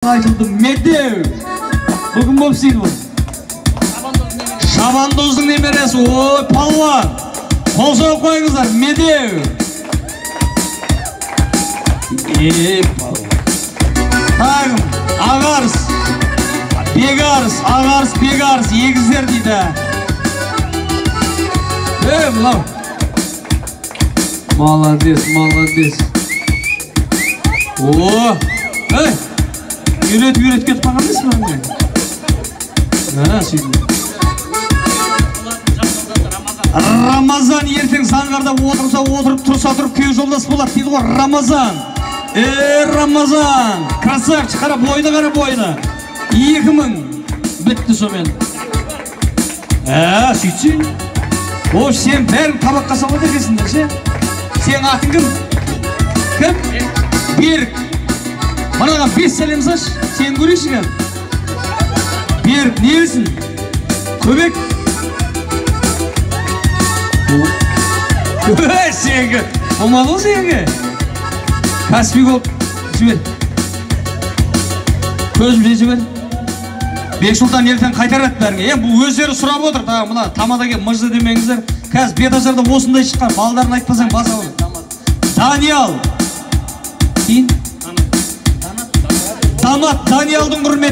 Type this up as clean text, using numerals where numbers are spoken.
Айтылды Медеу. Бүгін бопсиды бұл. Шабандоздың немересі. Ой, палуан. Қол соғып қойыңыздар. Медеу. Палуан. Тағым. Ағарыс. Бегарыс. Ағарыс, бегарыс. Егіздер дейді. Мұнау. Молодец, молодец. О, үйретіп кетіп қалған емес пе? Сөйтіп. Рамазан ертең Саңғарда отырса отырып, тұрса тұрып, күйеу жолдас болады дейді ғой. Рамазан. Рамазан. Красавчик, қара бойды, қара бойды. 2000 бітті сомен. Сөйтсен. О, сен бәрін табаққа салады екенсіңдер, ше? Сен атын кім? Кім? Берік. Мынаға 5 сәлем саш, сен көрейші кәм? Берік, нелісің? Көбек? Сенгі. Болмады ғой сенгі? Каспий болып, жібер. Көзімше жібер. Бексұлтан ертең қайтарады бәріңе. Бұл өздері сұрап отыр. Мұна тамадаға мұжды демеңіздер. Қазір беташарда осындай шыққан. Балдарын айтпасаң баса оны. Даниал. Кейін? Даниалдың құрметі.